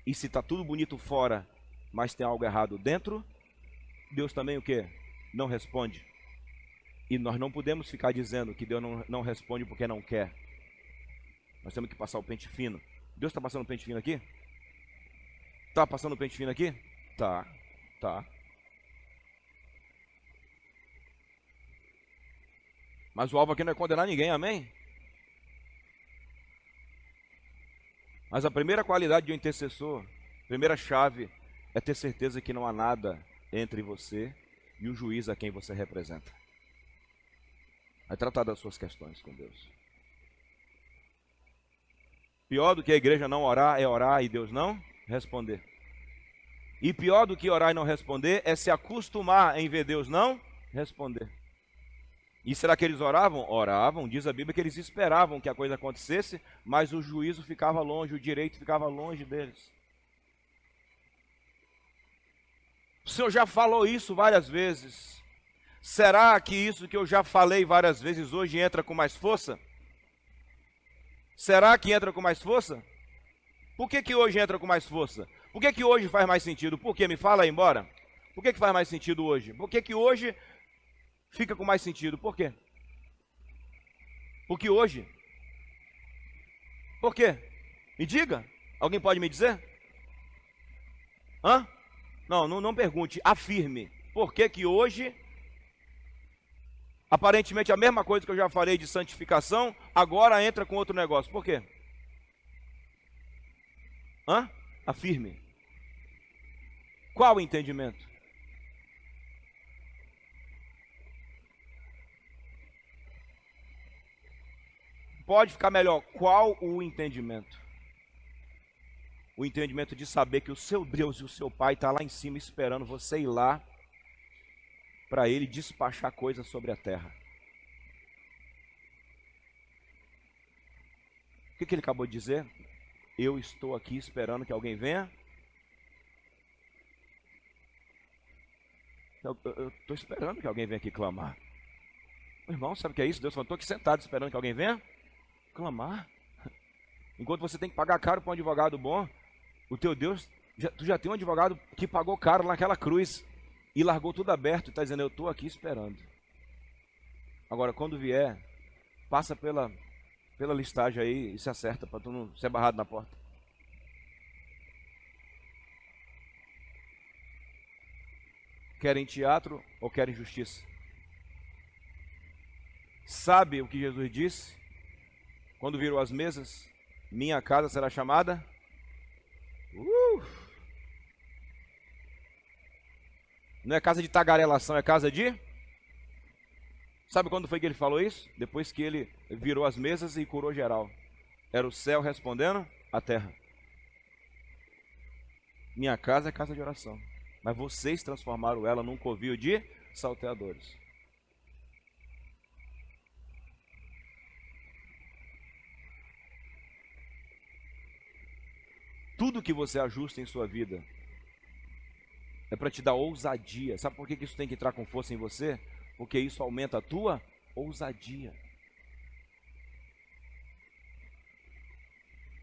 S2: E se está tudo bonito fora, mas tem algo errado dentro, Deus também o quê? Não responde. E nós não podemos ficar dizendo que Deus não responde porque não quer. Nós temos que passar o pente fino. Deus está passando o pente fino aqui? Está passando o pente fino aqui? Tá. Mas o alvo aqui não é condenar ninguém, amém? Mas a primeira qualidade de um intercessor, primeira chave, é ter certeza que não há nada entre você e o juiz a quem você representa. Vai tratar das suas questões com Deus. Pior do que a igreja não orar é orar e Deus não responder. E pior do que orar e não responder é se acostumar em ver Deus não responder. E será que eles oravam? Oravam, diz a Bíblia que eles esperavam que a coisa acontecesse, mas o juízo ficava longe, o direito ficava longe deles. O Senhor já falou isso várias vezes. Será que isso que eu já falei várias vezes hoje entra com mais força? Será que entra com mais força? Por que hoje entra com mais força? Por que hoje faz mais sentido? Por que? Me fala aí, embora. Por que faz mais sentido hoje? Por que hoje fica com mais sentido? Por quê? Porque hoje. Por quê? Me diga. Alguém pode me dizer? Hã? Não pergunte, afirme. Por que hoje, aparentemente a mesma coisa que eu já falei de santificação, agora entra com outro negócio? Por quê? Hã? Afirme. Qual o entendimento? Pode ficar melhor. Qual o entendimento? O entendimento de saber que o seu Deus e o seu Pai estão lá em cima esperando você ir lá para Ele despachar coisas sobre a terra. O que ele acabou de dizer? Eu estou aqui esperando que alguém venha. Eu estou esperando que alguém venha aqui clamar. Meu irmão, sabe o que é isso? Deus falou, estou aqui sentado esperando que alguém venha clamar. Enquanto você tem que pagar caro para um advogado bom, o teu Deus, tu já tem um advogado que pagou caro naquela cruz e largou tudo aberto e está dizendo, eu estou aqui esperando. Agora, quando vier, passa pela listagem aí e se acerta para tu não ser barrado na porta. Querem teatro ou querem justiça? Sabe o que Jesus disse? Quando virou as mesas, minha casa será chamada? Não é casa de tagarelação, é casa de? Sabe quando foi que ele falou isso? Depois que ele virou as mesas e curou geral. Era o céu respondendo a terra. Minha casa é casa de oração. Mas vocês transformaram ela num covil de salteadores. Tudo que você ajusta em sua vida É para te dar ousadia. Sabe por que isso tem que entrar com força em você? Porque isso aumenta a tua ousadia.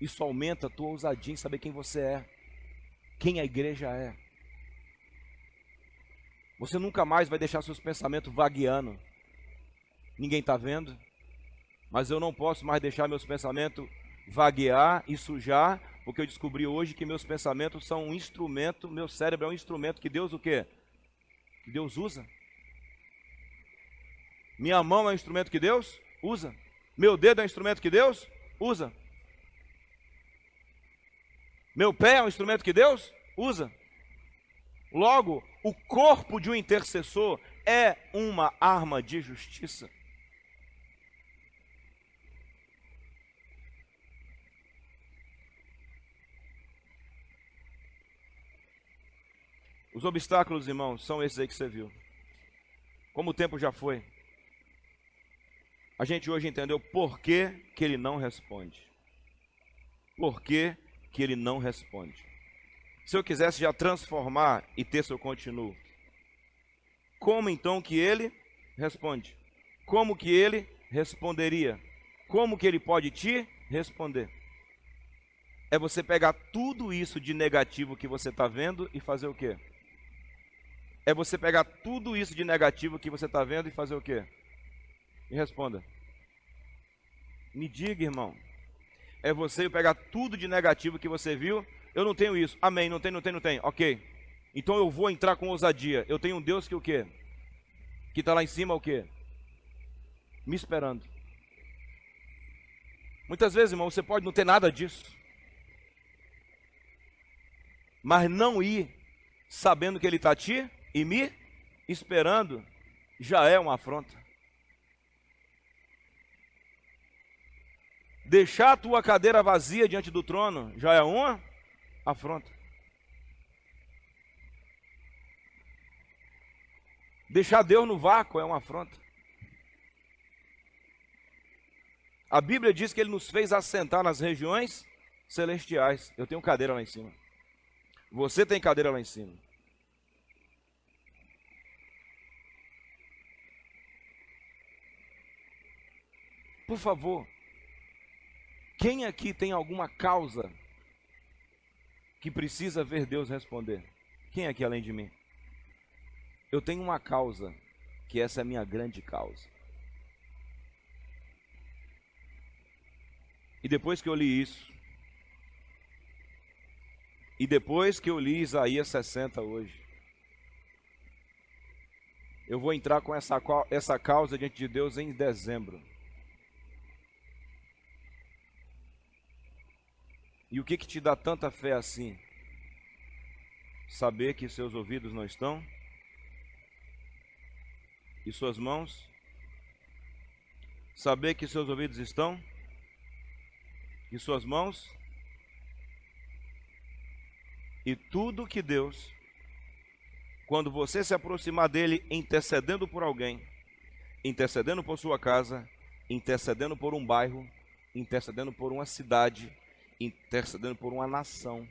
S2: Isso aumenta a tua ousadia em saber quem você é, quem a igreja é. Você nunca mais vai deixar seus pensamentos vagueando. Ninguém está vendo, mas eu não posso mais deixar meus pensamentos vaguear e sujar, porque eu descobri hoje que meus pensamentos são um instrumento, meu cérebro é um instrumento que Deus o quê? Que Deus usa. Minha mão é um instrumento que Deus usa. Meu dedo é um instrumento que Deus usa. Meu pé é um instrumento que Deus usa. Logo, o corpo de um intercessor é uma arma de justiça. Os obstáculos, irmãos, são esses aí que você viu. Como o tempo já foi, a gente hoje entendeu por que que ele não responde. Por que que ele não responde. Se eu quisesse já transformar e ter seu continuo, como então que ele responde? Como que ele responderia? Como que ele pode te responder? É você pegar tudo isso de negativo que você está vendo e fazer o quê? É você pegar tudo isso de negativo que você está vendo e fazer o quê? Me responda. Me diga, irmão. É você pegar tudo de negativo que você viu. Eu não tenho isso. Amém. Não tem. Ok. Então eu vou entrar com ousadia. Eu tenho um Deus que o quê? Que está lá em cima o quê? Me esperando. Muitas vezes, irmão, você pode não ter nada disso. Mas não ir sabendo que ele está te e me esperando já é uma afronta. Deixar a tua cadeira vazia diante do trono já é uma afronta. Deixar Deus no vácuo é uma afronta. A Bíblia diz que ele nos fez assentar nas regiões celestiais. Eu tenho cadeira lá em cima. Você tem cadeira lá em cima. Por favor, quem aqui tem alguma causa que precisa ver Deus responder? Quem aqui além de mim? Eu tenho uma causa, que essa é a minha grande causa. E depois que eu li isso, e depois que eu li Isaías 60 hoje, eu vou entrar com essa causa diante de Deus em dezembro. E o que te dá tanta fé assim? Saber que seus ouvidos não estão? E suas mãos? Saber que seus ouvidos estão? E suas mãos? E tudo que Deus, quando você se aproximar dele intercedendo por alguém, intercedendo por sua casa, intercedendo por um bairro, intercedendo por uma cidade, intercedendo por uma nação,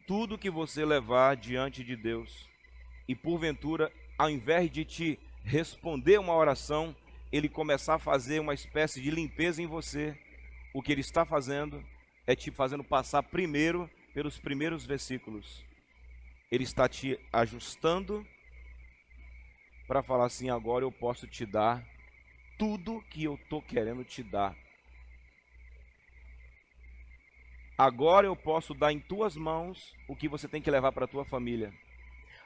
S2: tudo que você levar diante de Deus, e porventura, ao invés de te responder uma oração, ele começar a fazer uma espécie de limpeza em você, o que ele está fazendo é te fazendo passar primeiro pelos primeiros versículos. Ele está te ajustando para falar assim: agora eu posso te dar tudo que eu estou querendo te dar. Agora eu posso dar em tuas mãos o que você tem que levar para a tua família.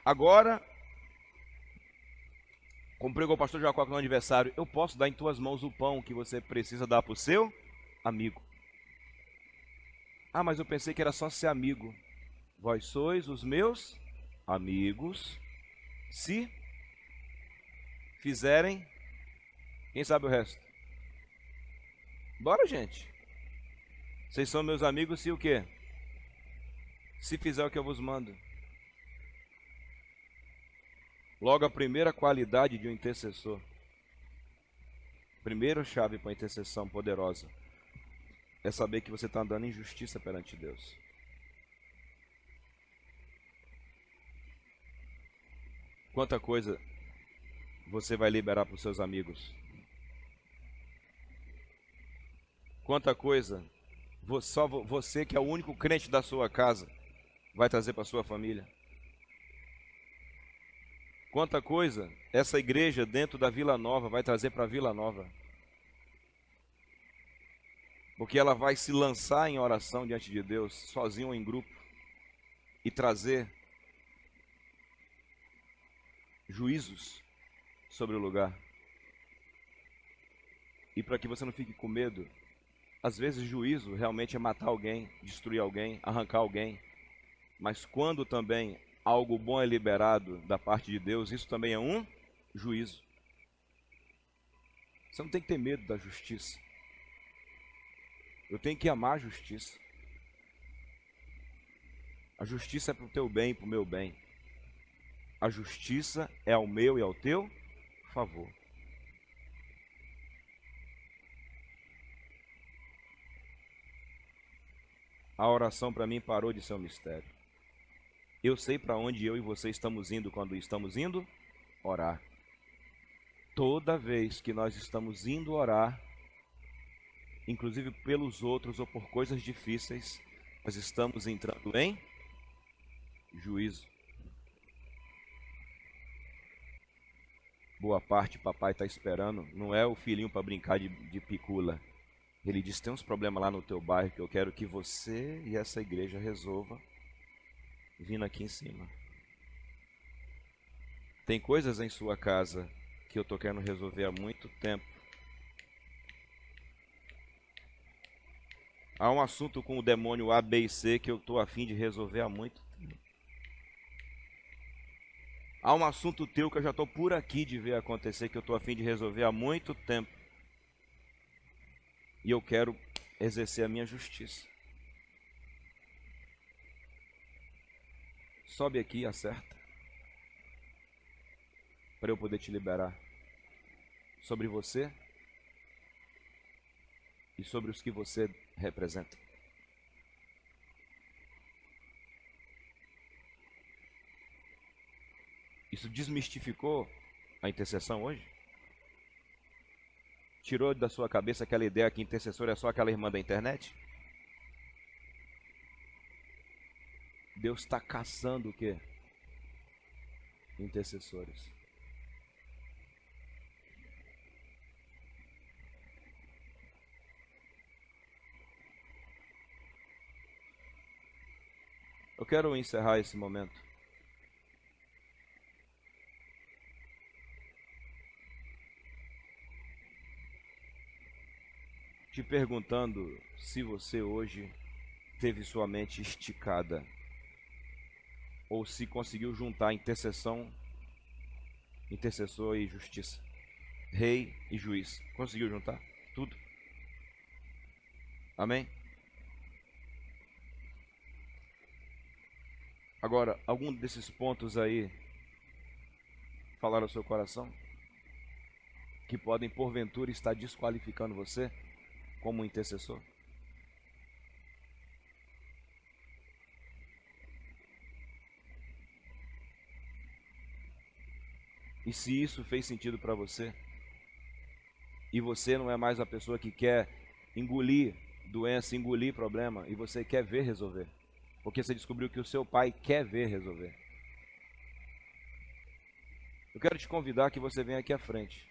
S2: Agora, como pregou o pastor Jacó no aniversário, eu posso dar em tuas mãos o pão que você precisa dar para o seu amigo. Ah, mas eu pensei que era só ser amigo. Vós sois os meus amigos, se fizerem, quem sabe o resto? Bora, gente. Vocês são meus amigos se o quê? Se fizer o que eu vos mando. Logo, a primeira qualidade de um intercessor, primeira chave para a intercessão poderosa, é saber que você está andando em justiça perante Deus.
S1: Quanta coisa você vai liberar para os seus amigos? Quanta coisa só você, que é o único crente da sua casa, vai trazer para sua família? Quanta coisa essa igreja dentro da Vila Nova vai trazer para a Vila Nova? Porque ela vai se lançar em oração diante de Deus, sozinho ou em grupo, e trazer juízos sobre o lugar. E para que você não fique com medo, às vezes juízo realmente é matar alguém, destruir alguém, arrancar alguém. Mas quando também algo bom é liberado da parte de Deus, isso também é um juízo. Você não tem que ter medo da justiça. Eu tenho que amar a justiça. A justiça é para o teu bem e para o meu bem. A justiça é ao meu e ao teu favor. A oração para mim parou de ser um mistério. Eu sei para onde eu e você estamos indo quando estamos indo orar. Toda vez que nós estamos indo orar, inclusive pelos outros ou por coisas difíceis, nós estamos entrando em juízo. Boa parte papai está esperando, não é o filhinho para brincar de picula. Ele diz: tem uns problemas lá no teu bairro que eu quero que você e essa igreja resolva vindo aqui em cima. Tem coisas em sua casa que eu estou querendo resolver há muito tempo. Há um assunto com o demônio A, B e C que eu estou a fim de resolver há muito tempo. Há um assunto teu que eu já estou por aqui de ver acontecer, que eu estou a fim de resolver há muito tempo. E eu quero exercer a minha justiça. Sobe aqui e acerta, para eu poder te liberar sobre você e sobre os que você representa. Isso desmistificou a intercessão hoje? Tirou da sua cabeça aquela ideia que intercessor é só aquela irmã da internet? Deus está caçando o quê? Intercessores. Eu quero encerrar esse momento te perguntando se você hoje teve sua mente esticada ou se conseguiu juntar intercessor e justiça, rei e juiz. Conseguiu juntar tudo? Amém? Agora, algum desses pontos aí falaram ao seu coração que podem porventura estar desqualificando você como intercessor? E se isso fez sentido para você, e você não é mais a pessoa que quer engolir doença, engolir problema, e você quer ver resolver, porque você descobriu que o seu pai quer ver resolver, eu quero te convidar que você venha aqui à frente.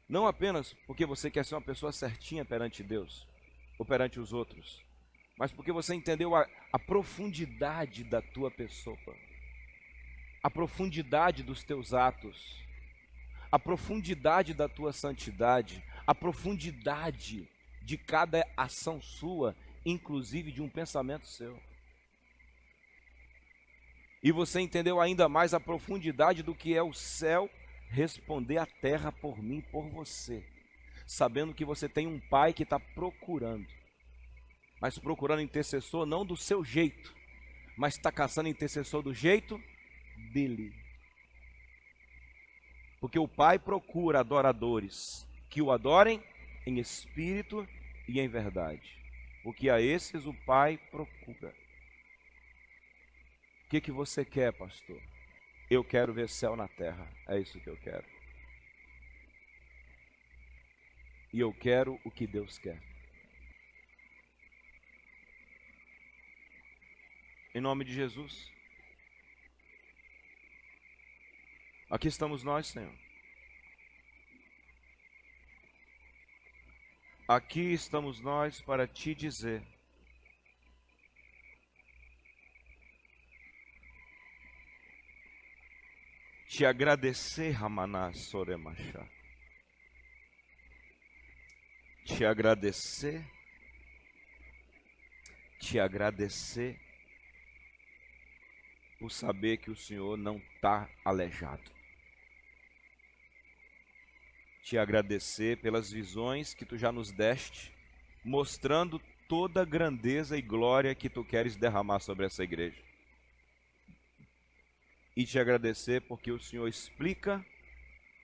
S1: Não apenas porque você quer ser uma pessoa certinha perante Deus ou perante os outros, mas porque você entendeu a profundidade da tua pessoa, a profundidade dos teus atos, a profundidade da tua santidade, a profundidade de cada ação sua, inclusive de um pensamento seu. E você entendeu ainda mais a profundidade do que é o céu responder à terra por mim, por você, sabendo que você tem um pai que está procurando, mas procurando intercessor não do seu jeito, mas está caçando intercessor do jeito dele. Porque o pai procura adoradores que o adorem em espírito e em verdade, porque a esses o pai procura. O que você quer, pastor? Eu quero ver céu na terra. É isso que eu quero. E eu quero o que Deus quer. Em nome de Jesus. Aqui estamos nós, Senhor. Aqui estamos nós para te dizer: te agradecer, Ramaná Soremachá. Te agradecer por saber que o Senhor não está aleijado. Te agradecer pelas visões que tu já nos deste, mostrando toda a grandeza e glória que tu queres derramar sobre essa igreja. E te agradecer porque o Senhor explica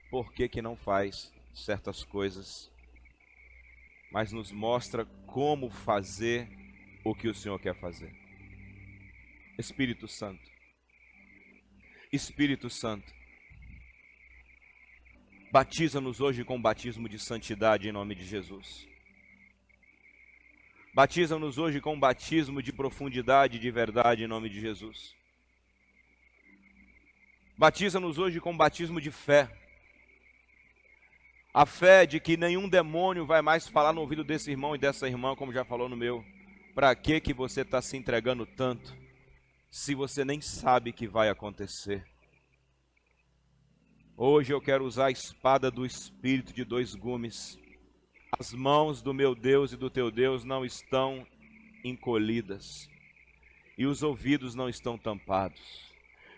S1: por que não faz certas coisas, mas nos mostra como fazer o que o Senhor quer fazer. Espírito Santo, Espírito Santo, batiza-nos hoje com o batismo de santidade em nome de Jesus. Batiza-nos hoje com um batismo de profundidade e de verdade em nome de Jesus. Batiza-nos hoje com um batismo de fé. A fé de que nenhum demônio vai mais falar no ouvido desse irmão e dessa irmã, como já falou no meu. Para que você está se entregando tanto, se você nem sabe que vai acontecer? Hoje eu quero usar a espada do Espírito de dois gumes. As mãos do meu Deus e do teu Deus não estão encolhidas, e os ouvidos não estão tampados.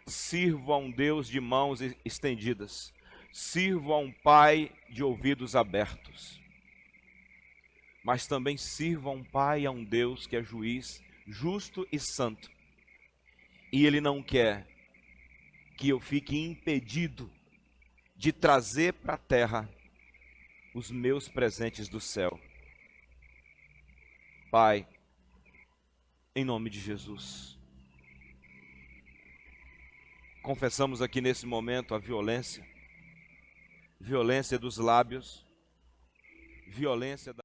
S1: Sirvo a um Deus de mãos estendidas. Sirvo a um Pai de ouvidos abertos. Mas também sirvo a um Pai e a um Deus que é juiz, justo e santo. E Ele não quer que eu fique impedido de trazer para a terra os meus presentes do céu. Pai, em nome de Jesus, confessamos aqui nesse momento a violência dos lábios, violência da